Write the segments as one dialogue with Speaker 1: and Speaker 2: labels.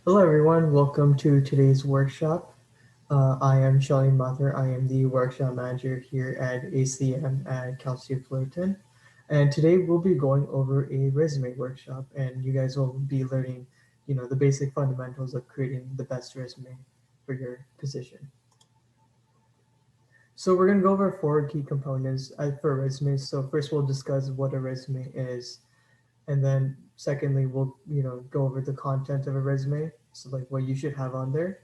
Speaker 1: Hello everyone, welcome to today's workshop. I am Shelly Mather. I am the workshop manager here at ACM at Cal State Fullerton. And today we'll be going over a resume workshop and you guys will be learning, the basic fundamentals of creating the best resume for your position. So we're going to go over four key components for resumes. So first we'll discuss what a resume is, and then secondly we'll go over the content of a resume, so like what you should have on there.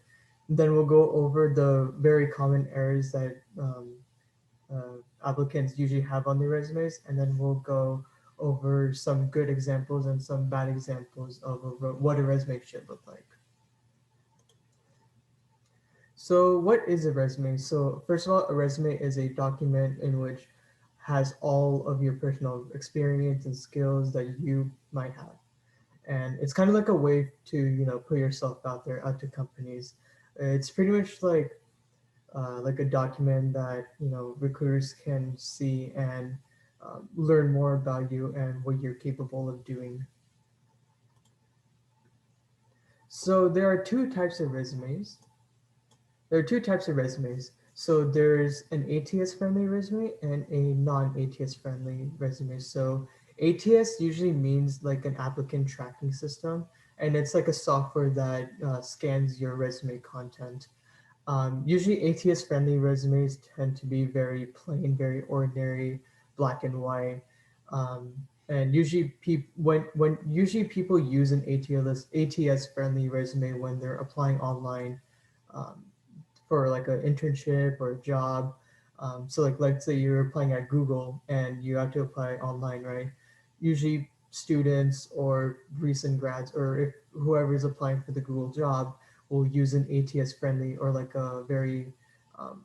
Speaker 1: Then we'll go over the very common errors that applicants usually have on their resumes, and then we'll go over some good examples and some bad examples of what a resume should look like. So what is a resume? So first of all, a resume is a document in which has all of your personal experience and skills that you might have, and it's kind of like a way to put yourself out there out to companies. It's pretty much like a document that recruiters can see and learn more about you and what you're capable of doing. So there are two types of resumes. There are two types of resumes. So there's an ATS friendly resume and a non ATS friendly resume. So ATS usually means like an applicant tracking system, and it's like a software that scans your resume content. Usually ATS friendly resumes tend to be very plain, very ordinary, black and white. Um, and usually when usually people use an ATS friendly resume when they're applying online, um, for like an internship or a job. So like let's say you're applying at Google and you have to apply online, right? Usually students or recent grads, or if whoever is applying for the Google job, will use an ATS friendly or like a very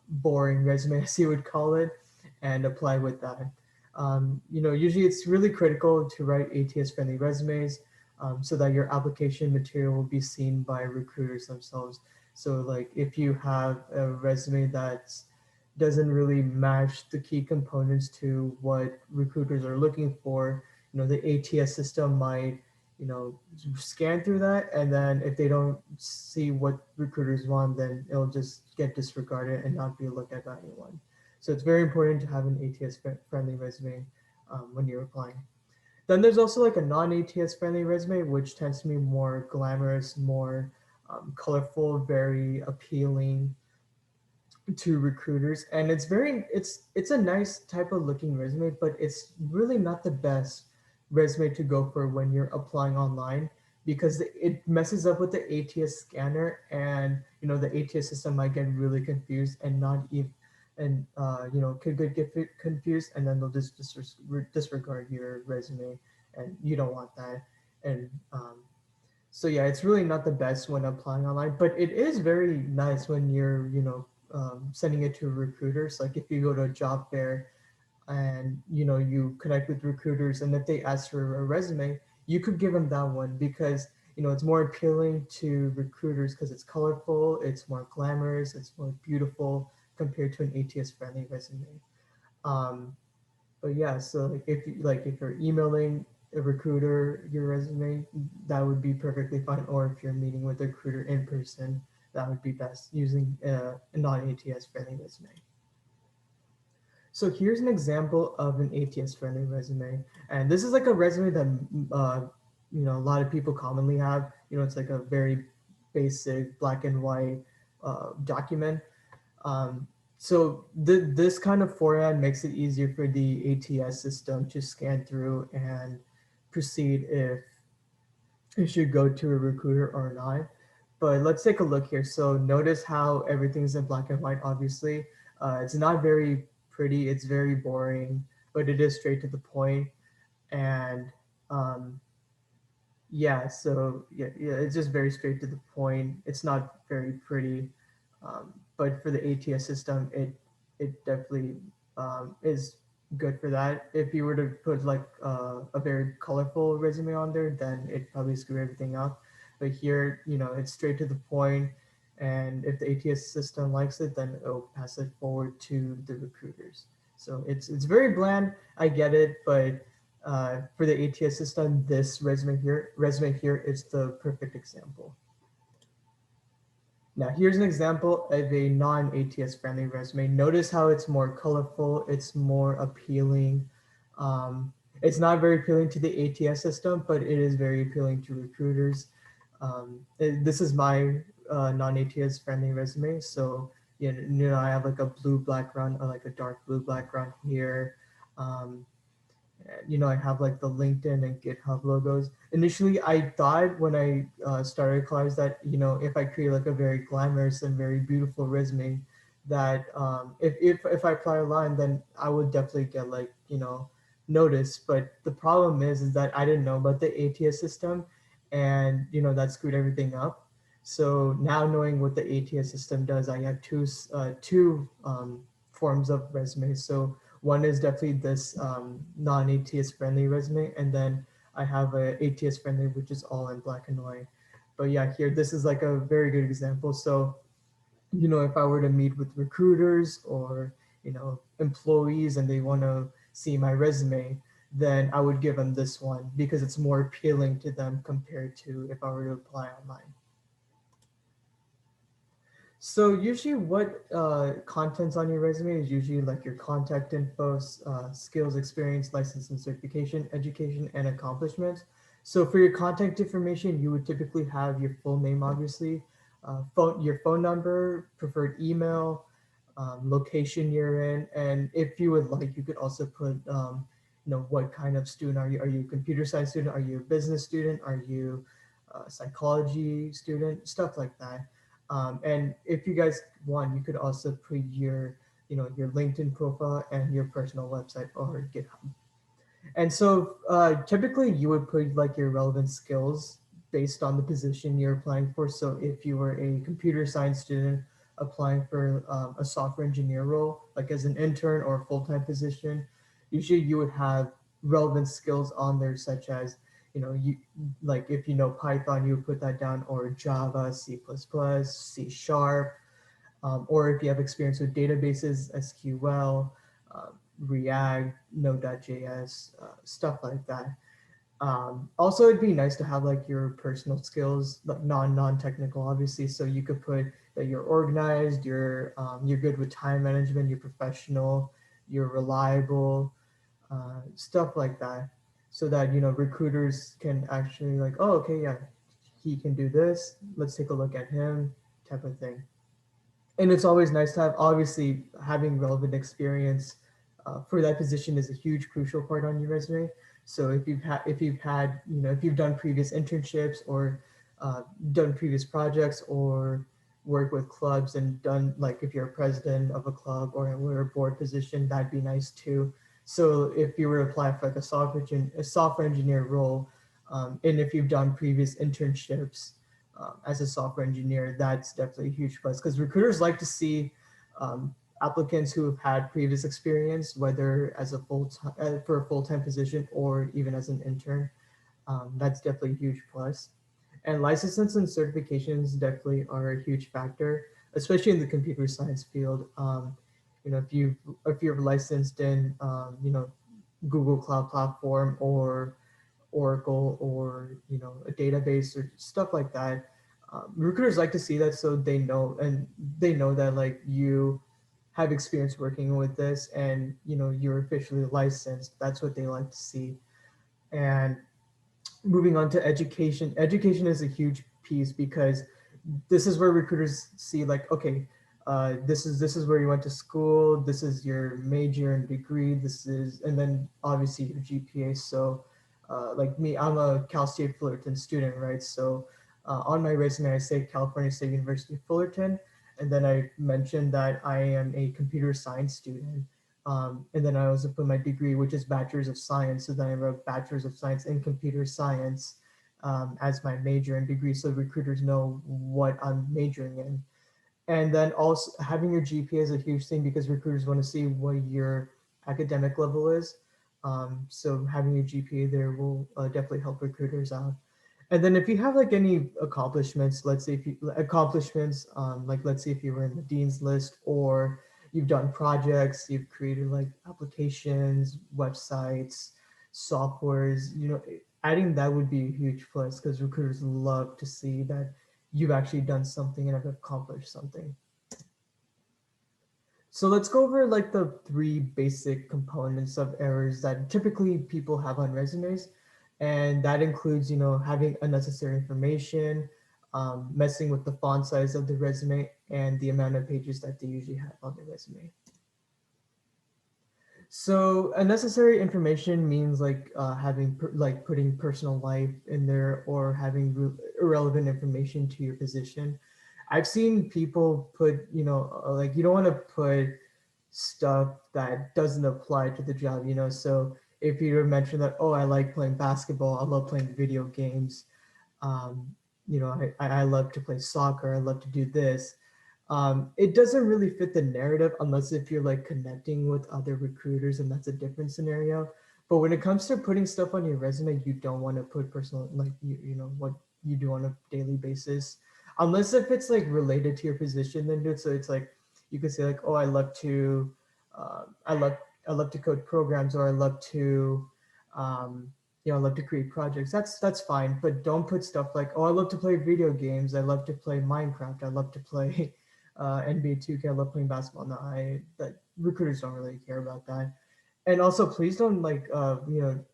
Speaker 1: boring resume, as you would call it, and apply with that. Usually it's really critical to write ATS friendly resumes, so that your application material will be seen by recruiters themselves. So like if you have a resume that doesn't really match the key components to what recruiters are looking for, the ATS system might, you know, scan through that, and then if they don't see what recruiters want, then it'll just get disregarded and not be looked at by anyone. So it's very important to have an ATS friendly resume when you're applying. Then there's also like a non-ATS friendly resume, which tends to be more glamorous, more colorful, very appealing to recruiters, and it's a nice type of looking resume, but it's really not the best resume to go for when you're applying online, because it messes up with the ATS scanner, and the ATS system might get really confused and not even and could get confused, and then they'll just disregard your resume, and you don't want that. And so yeah, it's really not the best when applying online, but it is very nice when you're sending it to recruiters. Like if you go to a job fair and you connect with recruiters, and if they ask for a resume, you could give them that one, because it's more appealing to recruiters because it's colorful, it's more glamorous, it's more beautiful compared to an ATS friendly resume. Um, but yeah, so if you're emailing a recruiter your resume, that would be perfectly fine. Or if you're meeting with a recruiter in person, that would be best using a non-ATS friendly resume. So here's an example of an ATS friendly resume, and this is like a resume that a lot of people commonly have. It's like a very basic black and white document. um, so this kind of format makes it easier for the ATS system to scan through and proceed if you should go to a recruiter or not. But let's take a look here. So notice how everything's in black and white, obviously. It's not very pretty, it's very boring, but it is straight to the point. And um, yeah, so yeah, it's just very straight to the point. It's not very pretty, but for the ATS system, it definitely is good for that. If you were to put like a very colorful resume on there, then it probably screw everything up. But here, it's straight to the point, and if the ATS system likes it, then it'll pass it forward to the recruiters. So it's very bland. I get it, but for the ATS system, this resume here is the perfect example. Now, here's an example of a non-ATS friendly resume. Notice how it's more colorful, it's more appealing. Um, it's not very appealing to the ATS system, but it is very appealing to recruiters. This is my non-ATS friendly resume. So, I have like a blue background or like a dark blue background here. Um, I have like the LinkedIn and GitHub logos. Initially, I thought when I started college that if I create like a very glamorous and very beautiful resume, that if I apply online, then I would definitely get like noticed. But the problem is that I didn't know about the ATS system, and that screwed everything up. So now knowing what the ATS system does, I have two forms of resumes. So one is definitely this non-ATS friendly resume, and then I have a ATS friendly, which is all in black and white. But yeah, here this is like a very good example. So if I were to meet with recruiters or employees and they want to see my resume, then I would give them this one because it's more appealing to them compared to if I were to apply online. So usually, what contents on your resume is usually like your contact info, skills, experience, license and certification, education, and accomplishments. So for your contact information, you would typically have your full name, obviously, your phone number, preferred email, location you're in, and if you would like, you could also put, what kind of student are you? Are you a computer science student? Are you a business student? Are you a psychology student? Stuff like that. And if you guys want, you could also put your LinkedIn profile and your personal website or GitHub. And so typically you would put like your relevant skills based on the position you're applying for. So if you were a computer science student applying for a software engineer role, like as an intern or a full-time position, usually you would have relevant skills on there, such as, you like if you know Python, you would put that down, or Java, C++, C Sharp, or if you have experience with databases, SQL, React, Node.js, stuff like that. Also, it'd be nice to have like your personal skills, like non-technical, obviously. So you could put that you're organized, you're good with time management, you're professional, you're reliable, stuff like that, so that recruiters can actually like, oh, okay, yeah, he can do this. Let's take a look at him, type of thing. And it's always nice to have, obviously having relevant experience for that position is a huge crucial part on your resume. So if you've done previous internships or done previous projects or work with clubs and done, like if you're a president of a club or a board position, that'd be nice too. So if you were to apply for like a software engineer role, and if you've done previous internships as a software engineer, that's definitely a huge plus because recruiters like to see applicants who have had previous experience, whether as a full time for a full time position or even as an intern. That's definitely a huge plus. And licenses and certifications definitely are a huge factor, especially in the computer science field. If you're licensed in Google Cloud Platform or Oracle or a database or stuff like that. Recruiters like to see that so they know that like you have experience working with this and you're officially licensed. That's what they like to see. And moving on to education, education is a huge piece because this is where recruiters see like, okay, this is where you went to school, this is your major and degree, this is, and then obviously your GPA. So like me, I'm a Cal State Fullerton student, right? So on my resume I say California State University Fullerton, and then I mentioned that I am a computer science student. And then I also put my degree, which is Bachelor's of Science. So then I wrote Bachelor's of Science in Computer Science as my major and degree, so recruiters know what I'm majoring in. And then also having your GPA is a huge thing because recruiters want to see what your academic level is. So having your GPA there will definitely help recruiters out. And then if you have like any accomplishments, let's say if you accomplishments, like let's say if you were in the dean's list or you've done projects, you've created like applications, websites, softwares, adding that would be a huge plus because recruiters love to see that, you've actually done something and have accomplished something. So let's go over like the three basic components of errors that typically people have on resumes. And that includes, having unnecessary information, messing with the font size of the resume, and the amount of pages that they usually have on the resume. So unnecessary information means like like putting personal life in there or having irrelevant information to your position. I've seen people put, like you don't want to put stuff that doesn't apply to the job, So if you mention that, oh, I like playing basketball, I love playing video games, um, I love to play soccer, I love to do this. It doesn't really fit the narrative unless if you're like connecting with other recruiters and that's a different scenario. But when it comes to putting stuff on your resume, you don't want to put personal like what you do on a daily basis, unless if it's like related to your position. Then do it. So it's like you could say like, oh, uh, I love I love to code programs, or I love to um, I love to create projects. That's fine, but don't put stuff like, oh, I love to play video games. I love to play Minecraft. I love to play NBA 2K. I love playing basketball. No, that recruiters don't really care about that. And also, please don't like,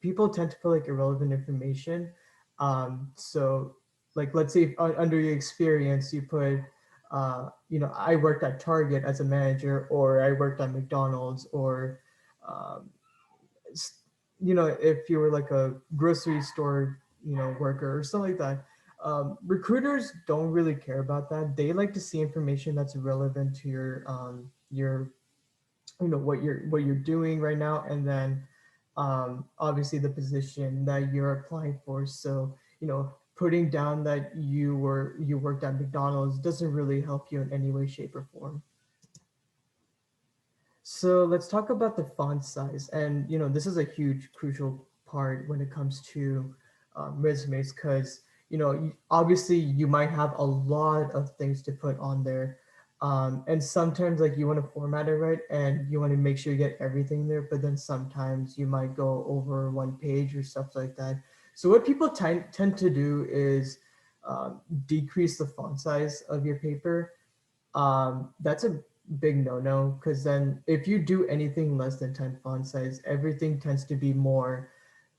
Speaker 1: people tend to put like irrelevant information. So, like, let's say under your experience, you put, I worked at Target as a manager, or I worked at McDonald's, or um, if you were like a grocery store, worker or something like that. Recruiters don't really care about that. They like to see information that's relevant to your what you're doing right now, and then obviously the position that you're applying for. So putting down that you worked at McDonald's doesn't really help you in any way, shape, or form. So let's talk about the font size. And this is a huge, crucial part when it comes to resumes, because obviously you might have a lot of things to put on there, and sometimes like you want to format it right, and you want to make sure you get everything there. But then sometimes you might go over one page or stuff like that. So what people tend to do is decrease the font size of your paper. That's a big no-no, because then if you do anything less than 10 font size, everything tends to be more,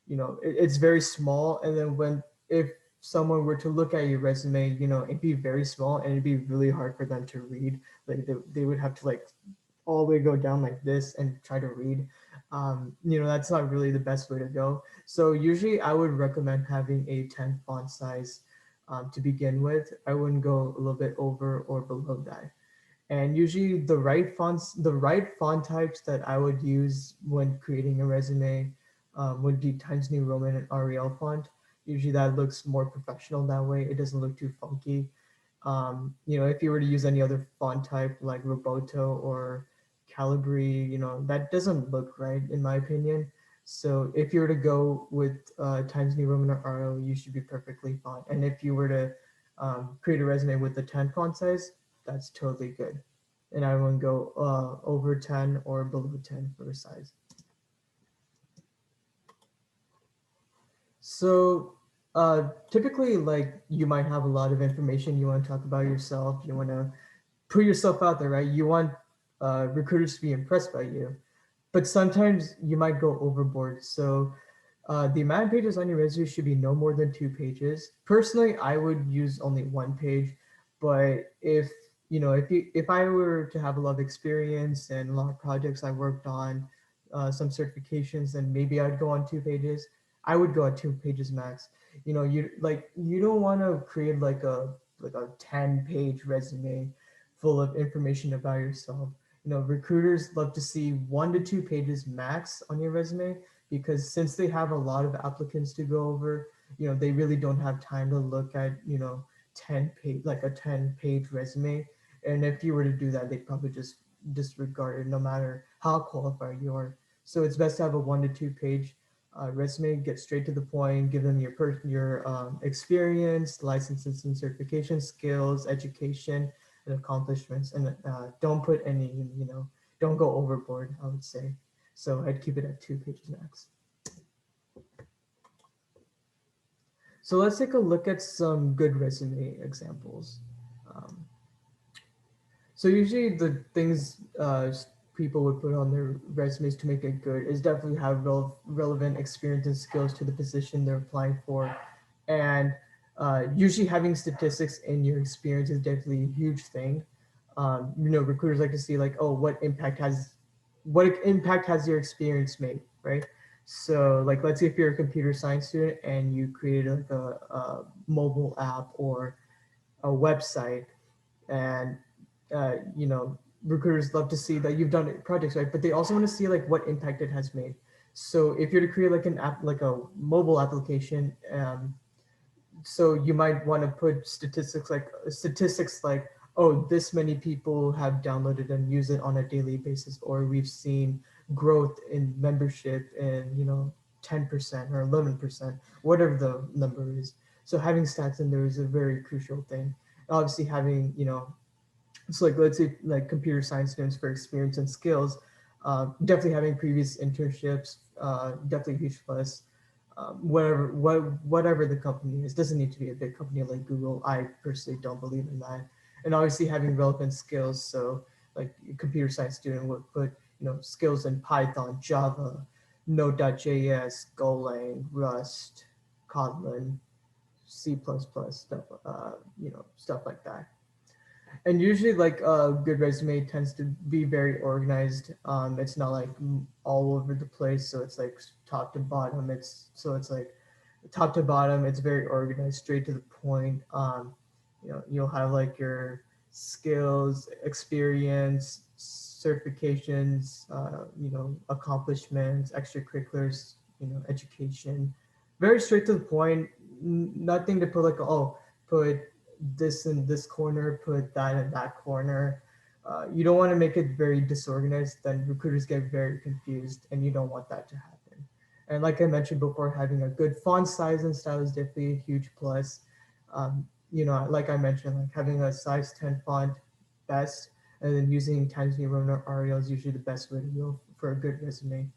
Speaker 1: it's very small. And then if someone were to look at your resume, it'd be very small and it'd be really hard for them to read. Like they would have to like all the way go down like this and try to read. That's not really the best way to go. So usually I would recommend having a 10 font size to begin with. I wouldn't go a little bit over or below that. And usually the right font types that I would use when creating a resume would be Times New Roman and Arial font. Usually that looks more professional that way. It doesn't look too funky. If you were to use any other font type like Roboto or Calibri, that doesn't look right in my opinion. So if you were to go with Times New Roman or Arial, you should be perfectly fine. And if you were to create a resume with the 10 font size, that's totally good. And I won't go over 10 or below 10 for size. So typically, like you might have a lot of information you want to talk about yourself. You want to put yourself out there, right? You want recruiters to be impressed by you, but sometimes you might go overboard. So the amount of pages on your resume should be no more than 2 pages. Personally, I would use only 1 page, but if I were to have a lot of experience and a lot of projects I worked on, some certifications, then maybe I'd go on 2 pages. I would go at 2 pages max. You don't want to create like a 10-page resume full of information about yourself. Recruiters love to see 1 to 2 pages max on your resume, because since they have a lot of applicants to go over, they really don't have time to look at 10-page resume. And if you were to do that, they'd probably just disregard it no matter how qualified you are. So it's best to have a 1 to 2 page resume, get straight to the point, give them your experience, licenses and certification, skills, education, and accomplishments, and don't put any, don't go overboard, I would say. So I'd keep it at 2 pages max. So let's take a look at some good resume examples. Um, so usually the things people would put on their resumes to make it good is definitely have relevant experience and skills to the position they're applying for, and usually having statistics in your experience is definitely a huge thing. Recruiters like to see like, oh, what impact has your experience made, right? So like, let's say if you're a computer science student and you created like a mobile app or a website, and recruiters love to see that you've done projects, right? But they also want to see like what impact it has made. So if you're to create like an app, like a mobile application, so you might want to put statistics like, oh, this many people have downloaded and use it on a daily basis, or we've seen growth in membership in 10% or 11%, whatever the number is. So having stats in there is a very crucial thing. Obviously having, so like, let's say like computer science students for experience and skills, definitely having previous internships, definitely a huge plus. Whatever the company is, doesn't need to be a big company like Google. I personally don't believe in that. And obviously having relevant skills. So like a computer science student would put skills in Python, Java, Node.js, Golang, Rust, Kotlin, C++, stuff like that. And usually like a good resume tends to be very organized. It's not like all over the place, so it's like top to bottom. It's like top to bottom, it's very organized, straight to the point. You'll have like your skills, experience, certifications, accomplishments, extracurriculars, education. Very straight to the point. Nothing to put like, oh, put this in this corner, put that in that corner. You don't want to make it very disorganized, then recruiters get very confused, and you don't want that to happen. And like I mentioned before, having a good font size and style is definitely a huge plus. Like I mentioned, like having a size 10 font best, and then using Times New Roman Arial is usually the best way to go for a good resume.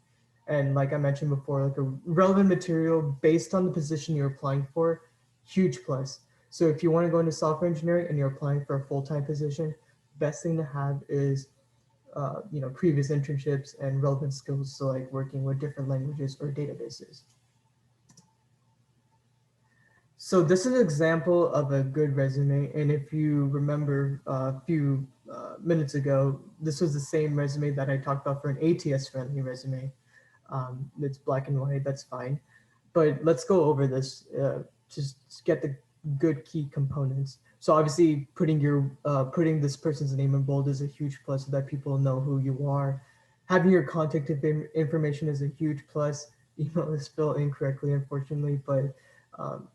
Speaker 1: And like I mentioned before, like a relevant material based on the position you're applying for, huge plus. So if you want to go into software engineering and you're applying for a full-time position, best thing to have is previous internships and relevant skills. So like working with different languages or databases. So this is an example of a good resume. And if you remember a few minutes ago, this was the same resume that I talked about for an ATS friendly resume. It's black and white, that's fine. But let's go over this, just get the good key components. So obviously putting this person's name in bold is a huge plus so that people know who you are. Having your contact information is a huge plus. Email is spelled incorrectly, unfortunately, but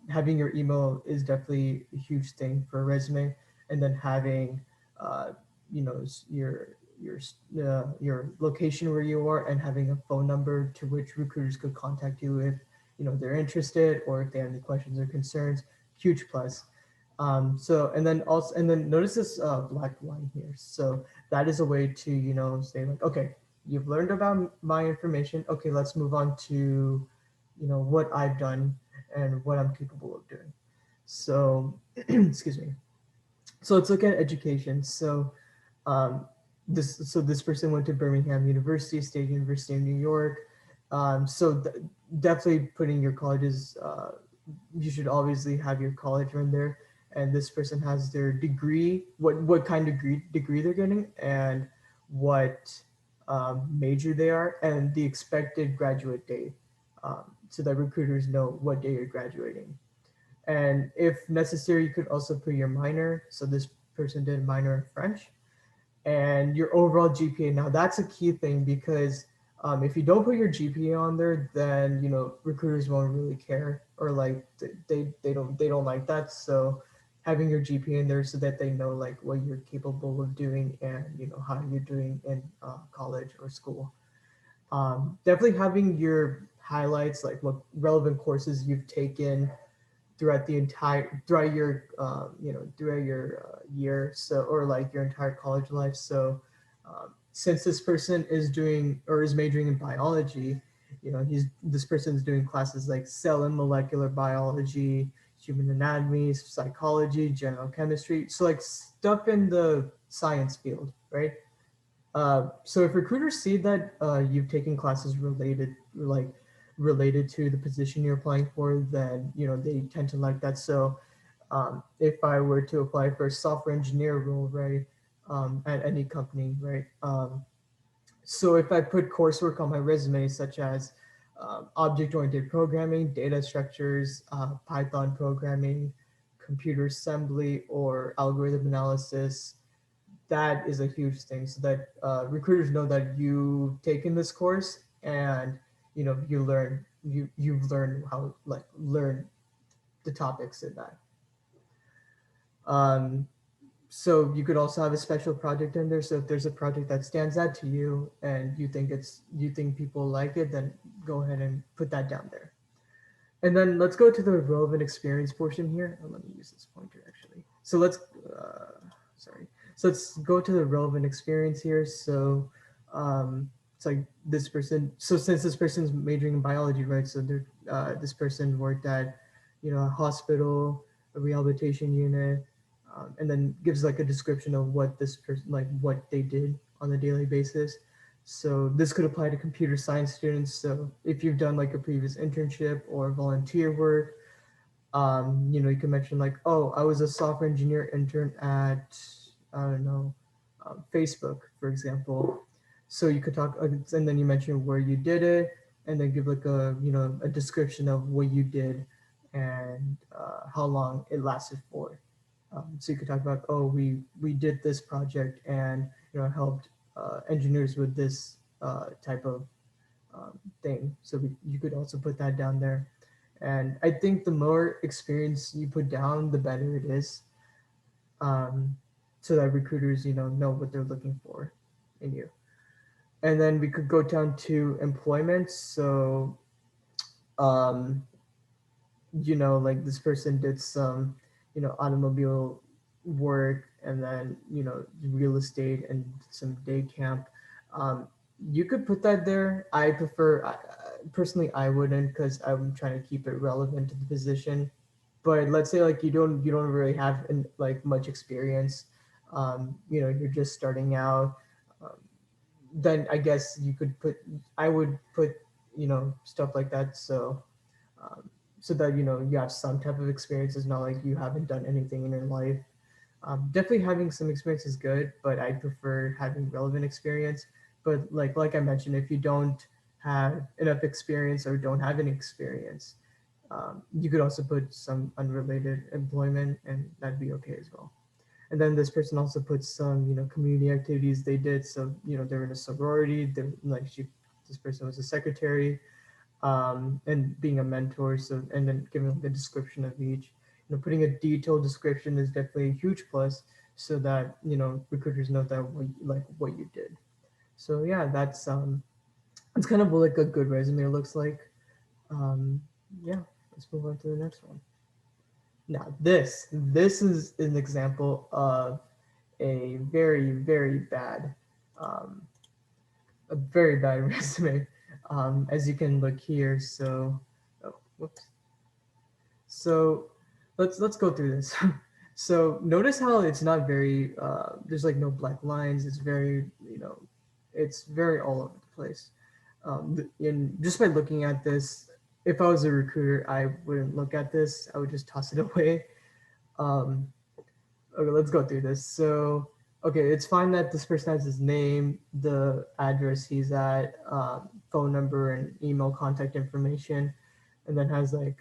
Speaker 1: having your email is definitely a huge thing for a resume. And then having, uh, your your location where you are, and having a phone number to which recruiters could contact you if they're interested, or if they have any questions or concerns. Huge plus. And then notice this black line here. So that is a way to say like, okay, you've learned about my information. Okay, let's move on to what I've done and what I'm capable of doing. So excuse me. So let's look at education. Um, this person went to Birmingham University, State University of New York. Definitely putting your colleges. You should obviously have your college in there, and this person has their degree. What kind of degree they're getting, and what major they are, and the expected graduate date, so that recruiters know what day you're graduating. And if necessary, you could also put your minor. So this person did minor in French, and your overall GPA. Now that's a key thing, because if you don't put your GPA on there, then recruiters won't really care, or like they don't like that. So having your GPA in there so that they know like what you're capable of doing, and how you're doing in college or school. Definitely having your highlights, like what relevant courses you've taken throughout your year, so, or like your entire college life. So since this person is doing or is majoring in biology, this person is doing classes like cell and molecular biology, human anatomy, psychology, general chemistry. So like stuff in the science field, right? So if recruiters see that you've taken classes related to the position you're applying for, then they tend to like that. So if I were to apply for a software engineer role, right, at any company, right, so if I put coursework on my resume, such as object-oriented programming, data structures, Python programming, computer assembly, or algorithm analysis, that is a huge thing. So that recruiters know that you've taken this course and you've learned how learn the topics in that. Um, so you could also have a special project in there. So if there's a project that stands out to you and you think people like it, then go ahead and put that down there. And then let's go to the relevant experience portion here. Oh, let me use this pointer actually. So sorry. So let's go to the relevant experience here. So it's like this person. So since this person's majoring in biology, right? So this person worked at, a hospital, a rehabilitation unit, and then gives like a description of what this person, like what they did on a daily basis. So this could apply to computer science students. So if you've done like a previous internship or volunteer work, you can mention like, oh, I was a software engineer intern at, I don't know, Facebook, for example. So you could talk, and then you mention where you did it, and then give like a description of what you did and how long it lasted for. So you could talk about, oh, we did this project and helped engineers with this type of thing. So you could also put that down there. And I think the more experience you put down, the better it is, so that recruiters know what they're looking for in you. And then we could go down to employment. So um, like this person did some automobile work, and then real estate and some day camp. um, you could put that there. I prefer, personally I wouldn't, because I'm trying to keep it relevant to the position. But let's say like you don't really have like much experience, you're just starting out, um, then I guess I would put stuff like that. So um, so that you have some type of experience. It's not like you haven't done anything in your life. Definitely having some experience is good, but I prefer having relevant experience. But like I mentioned, if you don't have enough experience or don't have any experience, you could also put some unrelated employment, and that'd be okay as well. And then this person also puts some community activities they did. So they're in a sorority. This person was a secretary, and being a mentor. So, and then giving the description of each. Putting a detailed description is definitely a huge plus, so that recruiters know that what you did. So yeah, that's kind of what like a good resume looks like. Um, yeah, let's move on to the next one. Now this is an example of a very bad, um, a very bad resume. As you can look here. So, oh, whoops. So let's go through this. So notice how it's not very, there's like no black lines. It's very, it's very all over the place. And just by looking at this, if I was a recruiter, I wouldn't look at this. I would just toss it away. Um, okay, let's go through this. So, okay, it's fine that this person has his name, the address he's at, phone number, and email contact information, and then has like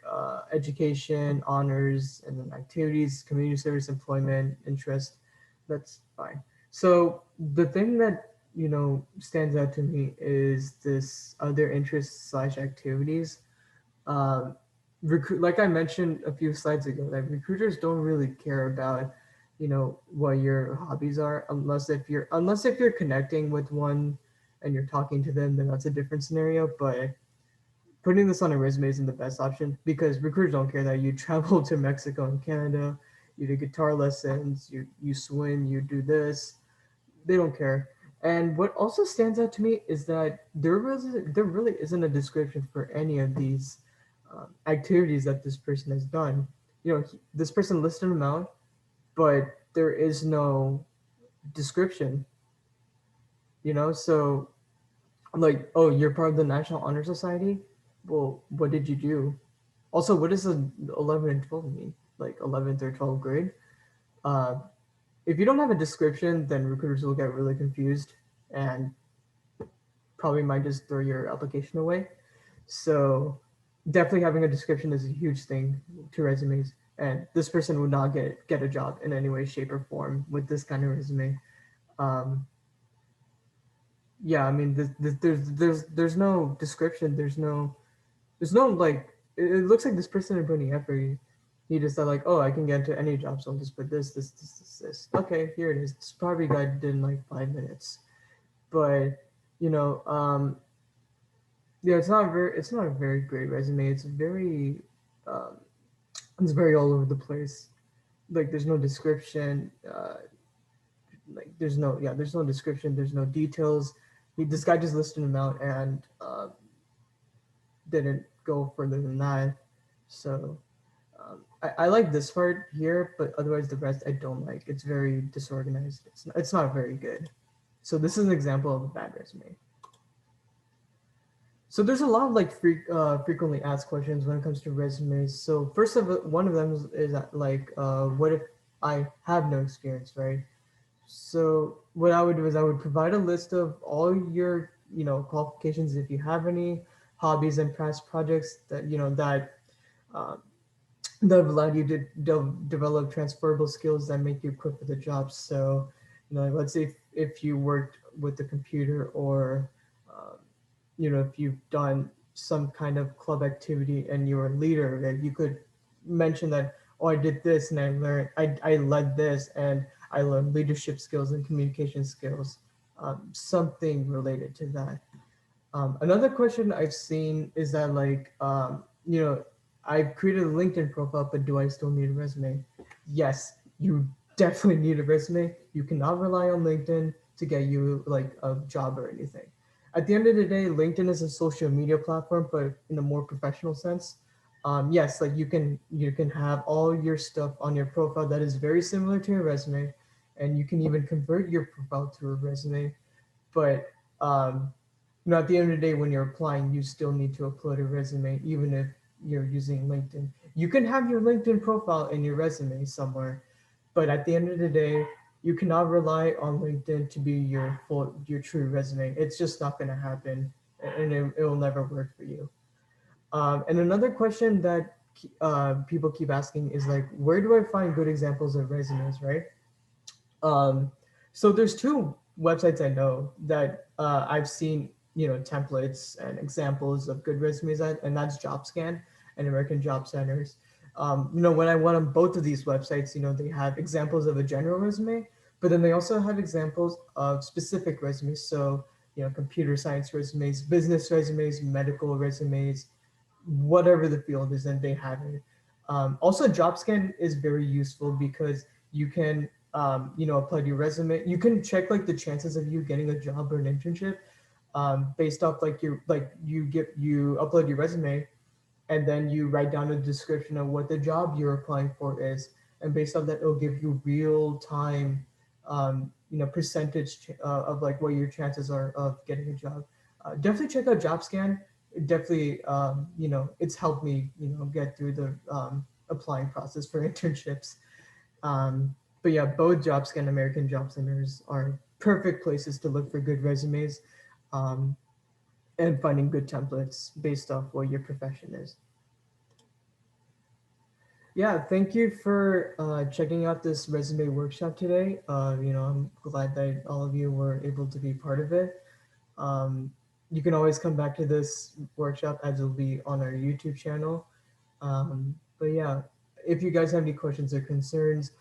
Speaker 1: education, honors, and then activities, community service, employment, interest. That's fine. So the thing that stands out to me is this other interests slash activities. Um, like I mentioned a few slides ago, that recruiters don't really care about what your hobbies are, unless if you're connecting with one and you're talking to them, then that's a different scenario. But putting this on a resume isn't the best option, because recruiters don't care that you travel to Mexico and Canada, you do guitar lessons, you swim, you do this. They don't care. And what also stands out to me is that there really isn't a description for any of these activities that this person has done. this person listed them out, but there is no description. So like, oh, you're part of the National Honor Society. Well, what did you do? Also, what does the 11 and 12 mean? Like 11th or 12th grade? Uh, if you don't have a description, then recruiters will get really confused and probably might just throw your application away. So definitely having a description is a huge thing to resumes. And this person would not get a job in any way, shape, or form with this kind of resume. Um, yeah, I mean, there's no description. There's no like. It looks like this person didn't put any effort. He just thought like, oh, I can get into any job, so I'll just put this. Okay, here it is. This probably guy did in like 5 minutes. But you know, yeah, it's not a very great resume. Um, it's very all over the place. Like there's no description. Like there's no description. There's no details. This guy just listed him out and didn't go further than that. So I like this part here, but otherwise the rest I don't like. It's very disorganized. It's not very good. So this is an example of a bad resume. So there's a lot of like frequently asked questions when it comes to resumes. So one of them is like, what if I have no experience, right? So what I would do is I would provide a list of all your qualifications if you have any, hobbies and past projects uh, that have allowed you to develop transferable skills that make you equipped for the job. So, like, let's say if you worked with the computer or, um, if you've done some kind of club activity and you're a leader, that you could mention that, oh, I did this and I led this and I learned leadership skills and communication skills, something related to that. Another question I've seen is that like, I've created a LinkedIn profile, but do I still need a resume? Yes, you definitely need a resume. You cannot rely on LinkedIn to get you like a job or anything. At the end of the day, LinkedIn is a social media platform, but in a more professional sense. Yes, like you can have all your stuff on your profile that is very similar to your resume, and you can even convert your profile to a resume. But um, at the end of the day, when you're applying, you still need to upload a resume, even if you're using LinkedIn. You can have your LinkedIn profile in your resume somewhere, but at the end of the day, you cannot rely on LinkedIn to be your true resume. It's just not going to happen, and it will never work for you. And another question that people keep asking is like, where do I find good examples of resumes, right? Um, so there's two websites I know that I've seen, templates and examples of good resumes at, and that's JobScan and American Job Centers. When I went on both of these websites, they have examples of a general resume, but then they also have examples of specific resumes. So, computer science resumes, business resumes, medical resumes, whatever the field is, and they have it. Also, JobScan is very useful because you can, apply to your resume. You can check like the chances of you getting a job or an internship based off you upload your resume and then you write down a description of what the job you're applying for is, and based on that, it'll give you real time, percentage of like what your chances are of getting a job. Definitely check out JobScan. Definitely, it's helped me, get through the applying process for internships. But yeah, both JobScan and American Job Centers are perfect places to look for good resumes, um, and finding good templates based off what your profession is. Yeah, thank you for checking out this resume workshop today. I'm glad that all of you were able to be part of it. Um, you can always come back to this workshop as it'll be on our YouTube channel. But yeah, if you guys have any questions or concerns,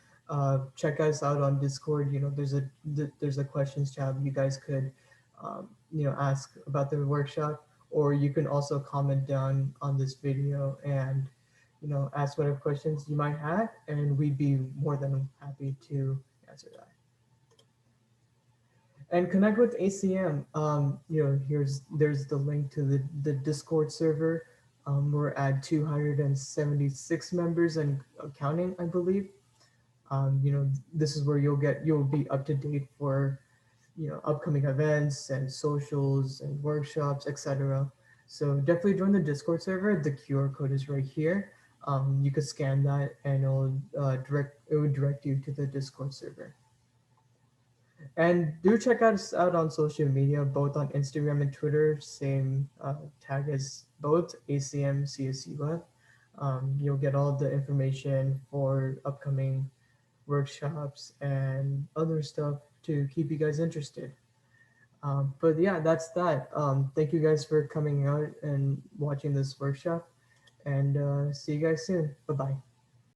Speaker 1: check us out on Discord. There's a questions tab. You guys could ask about the workshop, or you can also comment down on this video and ask whatever questions you might have, and we'd be more than happy to answer that. And connect with ACM. There's the link to the Discord server. We're at 276 members and counting, I believe. This is where you'll be up to date for upcoming events and socials and workshops, etc. So definitely join the Discord server. The QR code is right here. You could scan that and it would direct you to the Discord server. And do check us out on social media, both on Instagram and Twitter. Same tag as both ACM CSU Web. You'll get all the information for upcoming workshops and other stuff to keep you guys interested. But yeah, that's that. Thank you guys for coming out and watching this workshop, and see you guys soon. Bye bye.